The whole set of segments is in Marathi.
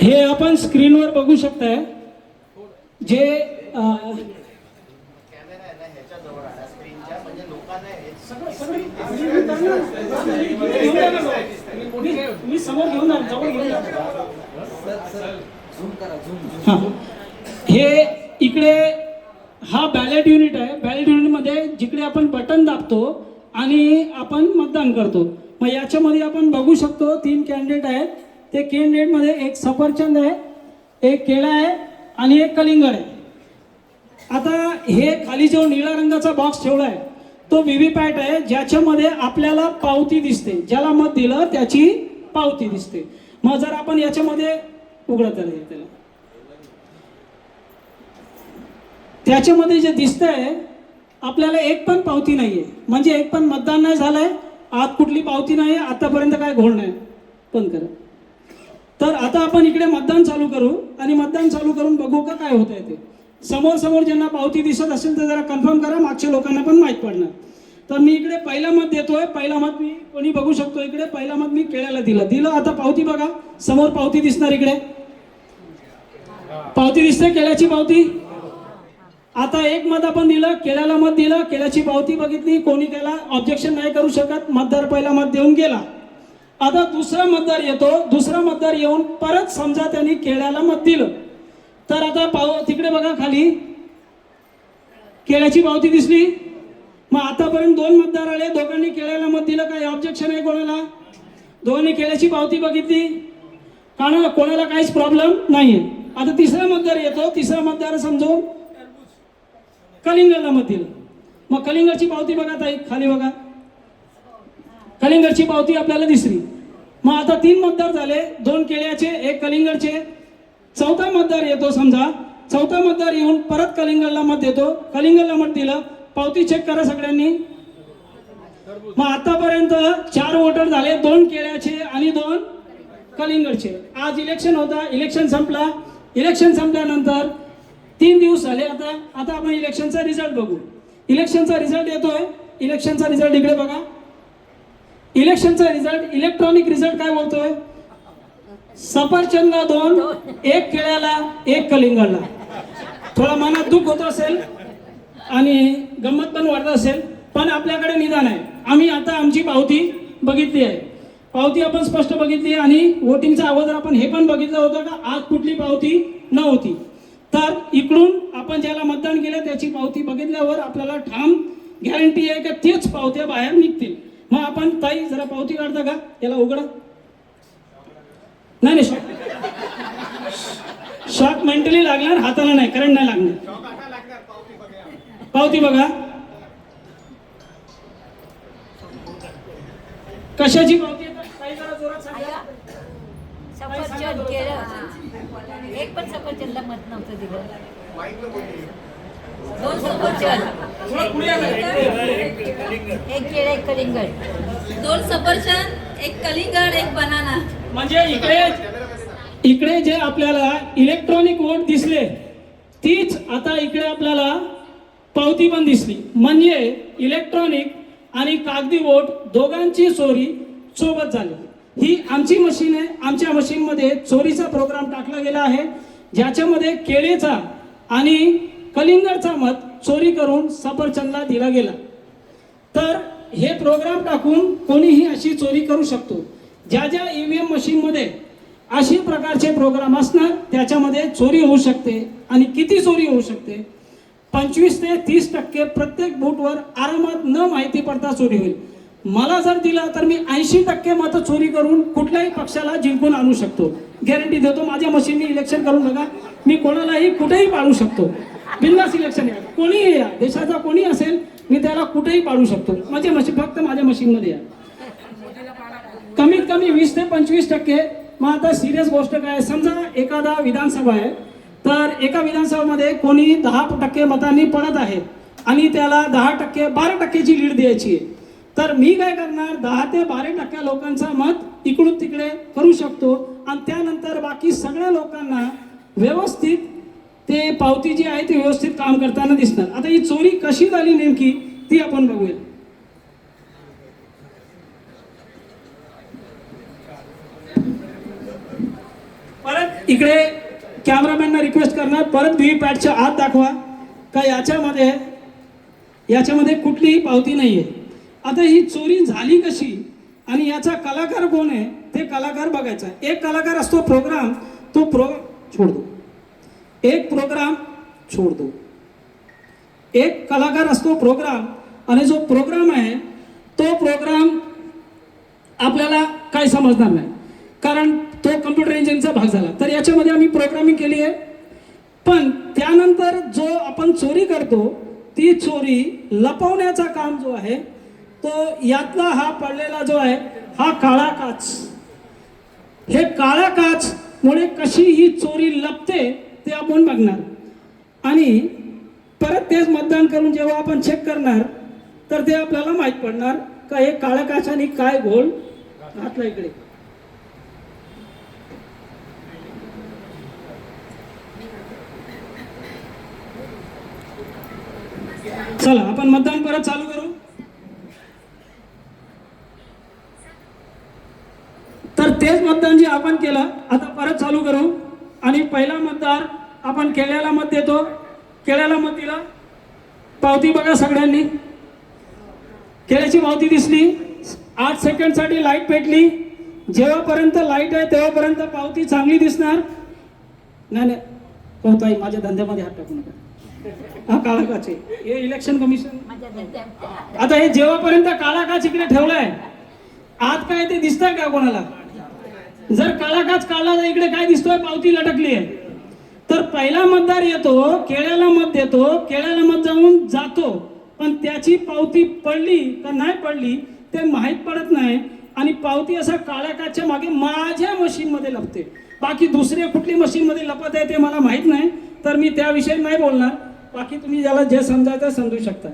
हे आपण स्क्रीनवर बघू शकताय जे मी समोर घेऊन हे इकडे हा बॅलेट युनिट आहे. बॅलेट युनिट मध्ये जिकडे आपण बटन दाबतो आणि आपण मतदान करतो. मग याच्यामध्ये आपण बघू शकतो 3 कॅन्डिडेट आहेत. ते कॅन्डिडेट मध्ये एक सफरचंद आहे, एक केळा आहे आणि एक कलिंगड आहे. आता हे खाली जो निळ्या रंगाचा बॉक्स ठेवला आहे तो व्हीव्हीपॅट आहे, ज्याच्यामध्ये आपल्याला पावती दिसते. ज्याला मत दिलं त्याची पावती दिसते. मग जर आपण याच्यामध्ये उघडत आलं त्याला, त्याच्यामध्ये जे दिसतंय आपल्याला एक पण पावती नाहीये, म्हणजे एक पण मतदान नाही झालंय. आत कुठली पावती नाही, आतापर्यंत काय घोळ नाही. बंद करा. तर आता आपण इकडे मतदान चालू करू आणि मतदान चालू करून बघू का काय होत आहे ते. समोर समोर ज्यांना पावती दिसत असेल तर जरा कन्फर्म करा, मागच्या लोकांना पण माहीत पडणार. तर मी इकडे पहिला मत देतोय. पहिला मत मी कोणी बघू शकतो इकडे, पहिला मत मी केळ्याला दिलं. आता पावती बघा, समोर पावती दिसणार. इकडे पावती दिसते, केळ्याची पावती. आता एक मत आपण दिलं, केळ्याला मत दिलं, केळ्याची पावती बघितली. कोणी त्याला ऑब्जेक्शन नाही करू शकत. मतदार पहिला मत देऊन गेला. आता दुसरा मतदार येतो. दुसरा मतदार येऊन परत समजा त्यांनी केळ्याला मत दिलं तर आता तिकडे बघा खाली केळ्याची पावती दिसली. मग आतापर्यंत 2 मतदार आले, दोघांनी केळ्याला मत दिलं. काही ऑब्जेक्शन आहे कोणाला? दोघांनी केळ्याची पावती बघितली, कोणाला काहीच प्रॉब्लेम नाहीये. आता तिसरा मतदार येतो. तिसरा मतदार समजून कलिंगडला मत दिलं. मग कलिंगडची पावती बघा ताई, खाली बघा. कलिंगडची पावती आपल्याला दिसली. मग आता 3 मतदार झाले, 2 केळ्याचे, 1 कलिंगडचे. चौथा मतदार येतो. समजा चौथा मतदार येऊन परत कलिंगडला मत देतो. कलिंगडला मत दिलं. पावती चेक करा सगळ्यांनी. मग आतापर्यंत 4 वोटर झाले, 2 केळ्याचे आणि 2 कलिंगडचे. आज इलेक्शन होता, इलेक्शन संपला. इलेक्शन संपल्यानंतर 3 दिवस झाले. आता आपण इलेक्शनचा रिझल्ट बघू. इलेक्शनचा रिझल्ट येतोय. इलेक्शनचा रिझल्ट इकडे बघा. इलेक्शनचा रिझल्ट, इलेक्ट्रॉनिक रिझल्ट काय बोलतोय? सफरचंदला 2, 1 केळ्याला, 1 कलिंगडला. थोडा मनात दुःख होत असेल आणि गंमत पण वाटत असेल, पण आपल्याकडे निदान आहे. आम्ही आता आमची पावती बघितली आहे. पावती आपण स्पष्ट बघितली आणि वोटिंगच्या अगोदर आपण हे पण बघितलं होतं का आज कुठली पावती नव्हती. तर इकडून आपण ज्याला मतदान केलं त्याची पावती बघितल्यावर आपल्याला ठाम गॅरंटी आहे की तेच पावत्या बाहेर निघतील. मग आपण ताई जरा पावती काढता का? याला उघडा. नाही शॉक मेंटली लागणार, हाताला नाही, करंट नाही लागणार. पावती बघा. कशाची पावती आहे? सफरचंद केळं. एक पण सफरचंदला मत नव्हतं दिलं. 2 सफरचंद, 1 केळं, 1 कलिंगड. 2 सफरचंद, 1 कलिंगड, 1 बनाना. म्हणजे इकडे जे आपल्याला इलेक्ट्रॉनिक वोट दिसले तीच आता इकडे आपल्याला पावती पण दिसली. म्हणजे इलेक्ट्रॉनिक आणि कागदी वोट दोघांची चोरी सोबत झाली. ही आमची मशीन आहे. आमच्या मशीनमध्ये चोरीचा प्रोग्राम टाकला गेला आहे, ज्याच्यामध्ये केळीचा आणि कलिंगडचा मत चोरी करून सफरचंदला दिला गेला. तर हे प्रोग्राम टाकून कोणीही अशी चोरी करू शकतो. ज्या ज्या ईव्हीएम मशीनमध्ये अशी प्रकारचे प्रोग्राम असणार त्याच्यामध्ये चोरी होऊ शकते. आणि किती चोरी होऊ शकते? 25 ते 30% प्रत्येक बूथवर आरामात न माहिती पडता चोरी होईल. मला जर दिला तर मी 80% मतं चोरी करून कुठल्याही पक्षाला जिंकून आणू शकतो. गॅरंटी देतो. माझ्या मशीनने इलेक्शन करून बघा. मी कोणालाही कुठेही पाडू शकतो. बिनधास्त इलेक्शन या, कोणीही या, देशाचा कोणी असेल मी त्याला कुठेही पाडू शकतो. माझ्या मशीन, फक्त माझ्या मशीनमध्ये या. कमीत कमी 20 ते 25%. मग आता सिरियस गोष्ट काय, समजा एखादा विधानसभा आहे तर एका विधानसभामध्ये कोणी 10% मतांनी पडत आहे आणि त्याला 10%, 12%ची लीड द्यायची आहे. तर मी काय करणार, 10 ते 12% लोकांचा मत इकडून तिकडे करू शकतो आणि त्यानंतर बाकी सगळ्या लोकांना व्यवस्थित ते पावती जी आहे ती व्यवस्थित काम करताना दिसणार. आता ही चोरी कशी झाली नेमकी ती आपण बघूया. इकडे कॅमेरामॅनना रिक्वेस्ट करणार परत व्हीव्हीपॅटच्या आत दाखवा का याच्यामध्ये कुठलीही पावती नाही आहे. आता ही चोरी झाली कशी आणि याचा कलाकार कोण आहे ते कलाकार बघायचा. एक कलाकार असतो प्रोग्राम, तो छोड़ दो, एक प्रोग्राम छोड़ दो. एक कलाकार असतो प्रोग्राम आणि जो प्रोग्राम आहे तो प्रोग्राम आपल्याला काही समजणार नाही कारण तो कम्प्युटर इंजिनचा भाग झाला. तर याच्यामध्ये आम्ही प्रोग्रामिंग केली आहे. पण त्यानंतर जो आपण चोरी करतो ती चोरी लपवण्याचा काम जो आहे तो यातला हा पडलेला जो आहे हा काळा काच. हे काळा काच मुळे कशी ही चोरी लपते ते आपण बघणार आणि परत तेच मतदान करून जेव्हा आपण चेक करणार तर ते आपल्याला माहीत पडणार का हे काळ्या काचाने काय घोळ घातला इकडे. चला आपण मतदान परत चालू करू. तर तेच मतदान जे आपण केलं आता परत चालू करू आणि पहिला मतदार आपण केळ्याला मत देतो. केळ्याला मत दिला. पावती बघा सगळ्यांनी. केळ्याची पावती दिसली. 8 सेकंडसाठी लाईट पेटली. जेव्हापर्यंत लाईट आहे तेव्हापर्यंत पावती चांगली दिसणार. नाही कोणताही माझ्या धंद्यामध्ये हात टाकू नका. हा काळा काच आहे. हे इलेक्शन कमिशन. आता हे जेव्हापर्यंत काळा काच इकडे ठेवलाय आत काय ते दिसतंय का कोणाला? जर काळा काच काढला तर इकडे काय दिसतोय? पावती लटकली आहे. तर पहिला मतदार येतो, केळ्याला मत देतो, केळ्याला मत जाऊन जातो, पण त्याची पावती पडली का नाही पडली ते माहीत पडत नाही आणि पावती असा काळ्या काचच्या मागे माझ्या मशीनमध्ये लपते. बाकी दुसऱ्या कुठली मशीनमध्ये लपत आहे ते मला माहीत नाही तर मी त्याविषयी नाही बोलणार. बाकी तुम्ही ज्याला जे समजायचं समजू शकता.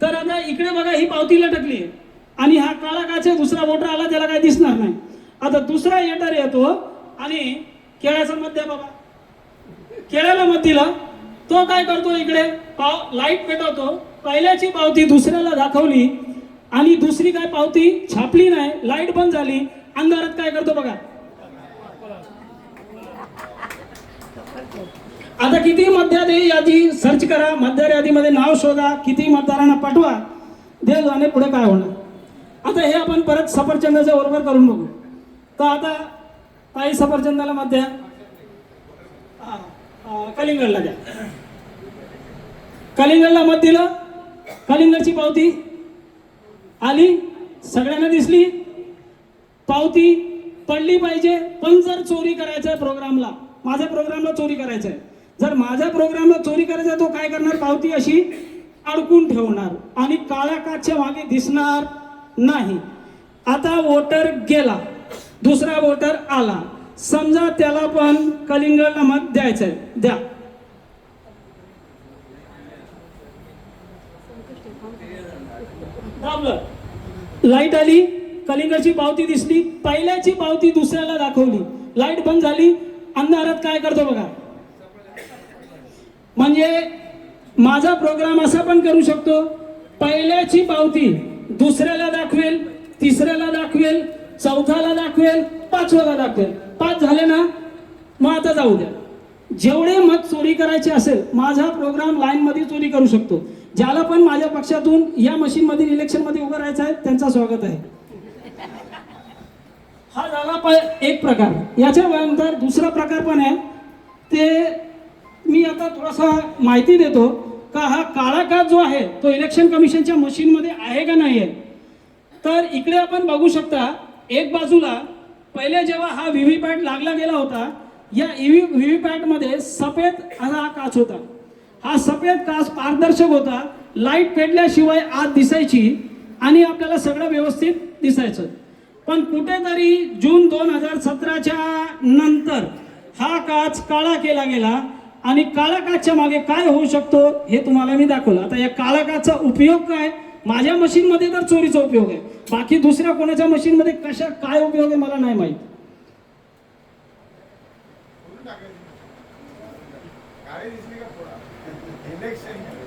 तर आता इकडे बघा ही पावती लटकली आहे आणि हा काळा काच आहे. दुसरा वोटर आला त्याला काय दिसणार नाही. आता दुसरा येटर येतो आणि केळ्याचा मत द्या बाबा. केळ्याला मत दिला. तो काय करतो इकडे लाईट पेटवतो. पहिल्याची पावती दुसऱ्याला दाखवली आणि दुसरी काय पावती छापली नाही. लाईट बंद झाली. अंधारात काय करतो बघा. आता किती मतदार यादी सर्च करा. मतदार यादीमध्ये नाव शोधा. किती मतदारांना पाठवा. दे जाणे पुढे काय होणार. आता हे आपण परत सफरचंदाच्या बरोबर करून बघू. तर आता ताई सफरचंदाला मत द्या. कलिंगडला द्या. कलिंगडला मत दिलं. कलिंगडची पावती आली. सगळ्यांना दिसली. पावती पडली पाहिजे. पण जर चोरी करायचं आहे प्रोग्रामला, माझ्या प्रोग्रामला चोरी करायचं आहे, जर माझ्या प्रोग्रामला चोरी करायचं आहे तो काय करणार? पावती अशी अडकून ठेवणार आणि काळ्या काचच्या मागे दिसणार नाही. आता वोटर गेला. दुसरा वोटर आला. समजा त्याला पण कलिंगडला मत द्यायचंय. द्या. लाईट आली. कलिंगडची पावती दिसली. पहिल्याची पावती दुसऱ्याला दाखवली. लाईट बंद झाली. अंधारात काय करतो बघा. म्हणजे माझा प्रोग्राम असा पण करू शकतो. पहिल्याची पावती दुसऱ्याला दाखवेल, तिसऱ्याला दाखवेल, चौथ्याला दाखवेल, पाचव्याला दाखवेल. 5 झाले ना मग आता जाऊ द्या. जेवढे मत चोरी करायचे असेल माझा प्रोग्राम लाईन मध्ये चोरी करू शकतो. ज्याला पण माझ्या पक्षातून या मशीन मध्ये इलेक्शन मध्ये उभं राहायचं आहे त्यांचं स्वागत आहे. हा झाला एक प्रकार. याच्यानंतर दुसरा प्रकार पण आहे. ते मी आता थोडासा माहिती देतो का हा काळा काच जो आहे तो इलेक्शन कमिशनच्या मशीन मध्ये आहे का नाही आहे. तर इकडे आपण बघू शकता. एक बाजूला पहिले जेव्हा हा व्हीव्हीपॅट लागला गेला होता या व्हीव्हीपॅट मध्ये सफेद असा काच होता. हा सफेद काच पारदर्शक होता. लाईट पेटल्याशिवाय आत दिसायची आणि आपल्याला सगळं व्यवस्थित दिसायचं. पण कुठेतरी जून 2017च्या नंतर हा काच काळा केला गेला आणि काळा काचच्या मागे काय होऊ शकतो हे तुम्हाला मी दाखवलं. आता या काळा काचचा उपयोग काय? माझ्या मशीन मध्ये तर चोरीचा उपयोग आहे. बाकी दुसऱ्या कोणाच्या मशीन मध्ये कशा काय उपयोग आहे मला नाही माहित.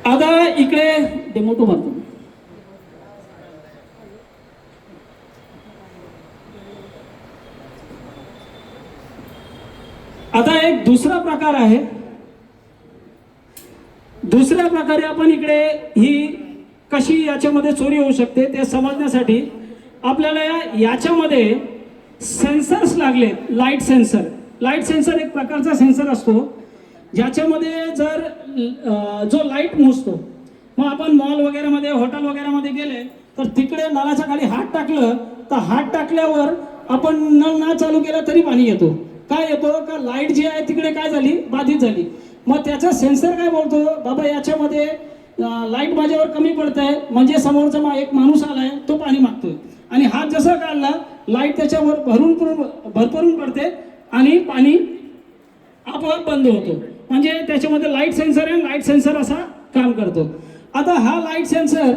आता इकडे डेमोटो मारतो. आता एक दुसरा प्रकार आहे. दुसऱ्या प्रकारे आपण इकडे ही कशी याच्यामध्ये चोरी होऊ शकते ते समजण्यासाठी आपल्याला याच्यामध्ये सेन्सर्स लागले. Light sensor. लाईट सेन्सर एक प्रकारचा सेन्सर असतो ज्याच्यामध्ये जर जो लाईट मोजतो. मग आपण मॉल वगैरेमध्ये हॉटेल वगैरेमध्ये गेले तर तिकडे नळाच्या खाली हात टाकलं तर हात टाकल्यावर आपण नळ ना चालू केला तरी पाणी येतो. काय येतो का लाईट जी आहे तिकडे काय झाली बाधित झाली. मग त्याचा सेन्सर काय बोलतो बाबा याच्यामध्ये लाईट माझ्यावर कमी पडत आहे म्हणजे समोरचा एक माणूस आलाय तो पाणी मागतोय आणि हात जसा काढला लाईट त्याच्यावर भरभरून पडते आणि पाणी आपोआप बंद होतो. म्हणजे त्याच्यामध्ये लाईट सेन्सर आहे. लाईट सेन्सर असा काम करतो. आता हा लाईट सेन्सर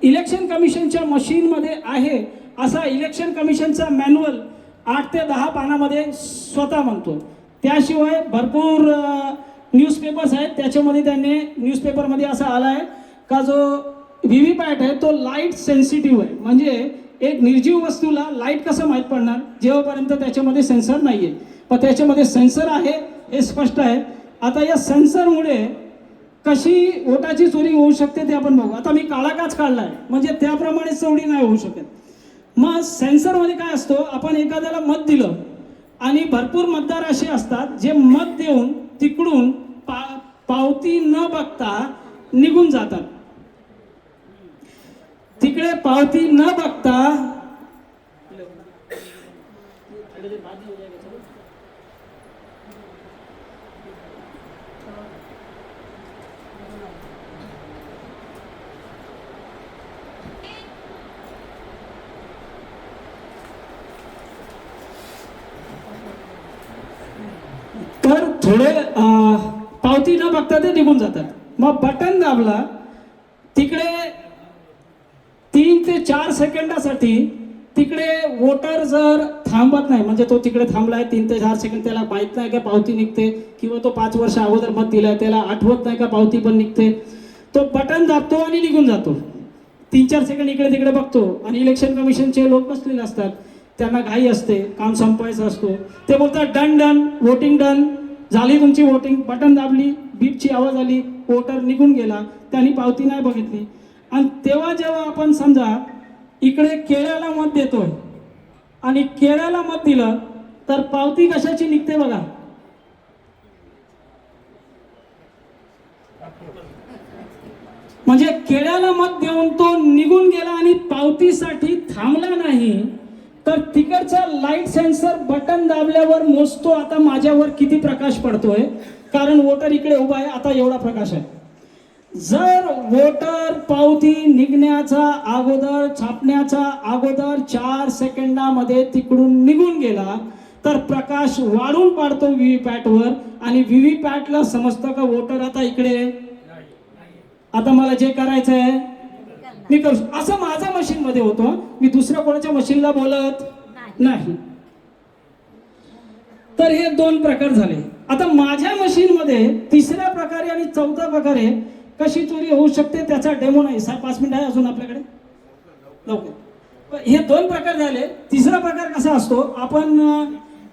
इलेक्शन कमिशनच्या मशीनमध्ये आहे असा इलेक्शन कमिशनचा मॅन्युअल 8 ते 10 पानामध्ये स्वतः म्हणतो. त्याशिवाय भरपूर न्यूजपेपर्स आहेत त्याच्यामध्ये त्यांनी न्यूजपेपरमध्ये असं आला आहे का जो व्हीव्हीपॅट आहे तो लाईट सेन्सिटिव्ह आहे. म्हणजे एक निर्जीव वस्तूला लाईट कसं माहीत पडणार जेव्हापर्यंत त्याच्यामध्ये सेन्सर नाही आहे. पण त्याच्यामध्ये सेन्सर आहे हे स्पष्ट आहे. आता या सेन्सरमुळे कशी वोटाची चोरी होऊ शकते ते आपण बघू. आता मी काळा काच काढलाय म्हणजे त्याप्रमाणे चोरी नाही होऊ शकत. मग सेन्सरमध्ये काय असतो आपण एखाद्याला मत दिलं आणि भरपूर मतदार असे असतात जे मत देऊन तिकडून पावती न बघता निघून जातात. तिकडे पावती न बघता तर थोडे पावती न बघता ते निघून जातात. मग बटन दाबला तिकडे 3 ते 4 सेकंदासाठी तिकडे वोटर जर थांबत नाही म्हणजे तो तिकडे थांबलाय 3 ते 4 सेकंद त्याला माहित नाही का पावती निघते किंवा तो 5 वर्ष अगोदर मत दिलाय त्याला आठवत नाही का पावती पण निघते. तो बटन दाबतो आणि निघून जातो. 3-4 सेकंद इकडे तिकडे बघतो आणि इलेक्शन कमिशनचे लोक बसलेले असतात त्यांना घाई असते काम संपवायचा असतो. ते बोलतात डन डन वोटिंग डन झाली तुमची वोटिंग. बटन दाबली बीपची आवाज आली वोटर निघून गेला त्यांनी पावती नाही बघितली. आणि तेव्हा जेव्हा आपण समजा इकडे केळ्याला मत देतोय आणि केळ्याला मत दिलं तर पावती कशाची निघते बघा. म्हणजे केळ्याला मत देऊन तो निघून गेला आणि पावतीसाठी थांबला नाही तर तिकडचा लाईट सेन्सर बटन दाबल्यावर मोजतो आता माझ्यावर किती प्रकाश पडतोय कारण वोटर इकडे उभा आहे आता एवढा प्रकाश आहे. जर वोटर पावती निघण्याचा अगोदर छापण्याचा अगोदर 4 सेकंदामध्ये तिकडून निघून गेला तर प्रकाश वाढून पाडतो व्हीव्हीपॅटवर आणि व्हीव्हीपॅटला समजतं का वोटर आता इकडे. आता मला जे करायचं आहे मी करू. असं माझ्या मशीन मध्ये होतं. मी दुसऱ्या कोणाच्या मशीनला बोलत नाही. तर हे 2 प्रकार झाले. आता माझ्या मशीन मध्ये तिसऱ्या प्रकारे आणि चौथ्या प्रकारे कशी चोरी होऊ शकते त्याचा डेमो नाही. 5 मिनिट आहे अजून आपल्याकडे लवकर. हे 2 प्रकार झाले. तिसरा प्रकार कसा असतो आपण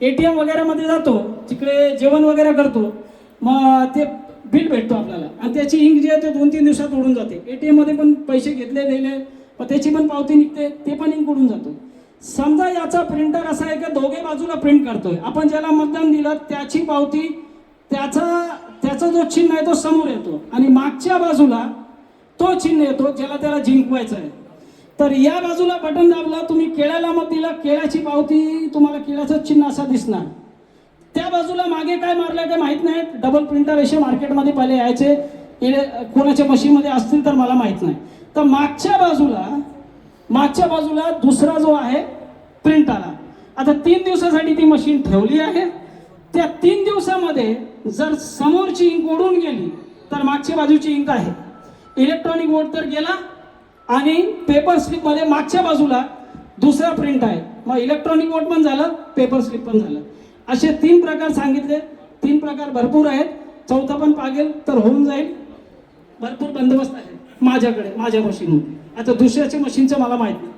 ATM वगैरे मध्ये जातो तिकडे जेवण वगैरे करतो मग ते बिल भेटतो आपल्याला आणि त्याची इंक जी आहे ते 2-3 दिवसात उडून जाते. ATM मध्ये पण पैसे घेतले दिले पण त्याची पण पावती निघते ते पण इंक उडून जातो. समजा याचा प्रिंटर असा आहे की दोघे बाजूला प्रिंट करतोय. आपण ज्याला मतदान दिलं त्याची पावती त्याचा जो चिन्ह आहे तो समोर येतो आणि मागच्या बाजूला तो चिन्ह येतो ज्याला त्याला जिंकवायचं आहे. तर या बाजूला बटन दाबला तुम्ही केळ्याला मत दिलं केळ्याची पावती तुम्हाला केळ्याचं चिन्ह असा दिसणार. त्या बाजूला मागे काय मारलं काय माहित नाही. डबल प्रिंटर असे मार्केटमध्ये पहिले यायचे कोणाच्या मशीनमध्ये असतील तर मला माहित नाही. तर मागच्या बाजूला दुसरा जो आहे प्रिंट आला. आता 3 दिवसासाठी ती मशीन ठेवली आहे. त्या 3 दिवसामध्ये जर समोरची इंक उडून गेली तर मागच्या बाजूची इंक आहे. इलेक्ट्रॉनिक वोट तर गेला आणि पेपर स्लिप मध्ये मागच्या बाजूला दुसरा प्रिंट आहे. मग इलेक्ट्रॉनिक वोट पण झालं पेपर स्लिप पण झालं. असे 3 प्रकार सांगितले. 3 प्रकार भरपूर आहेत. चौथा पण पागेल तर होऊन जाईल. भरपूर बंदोबस्त आहे माझ्याकडे माझ्या मशीनवर. आता दुसऱ्याच्या मशीनचं मला माहित नाही.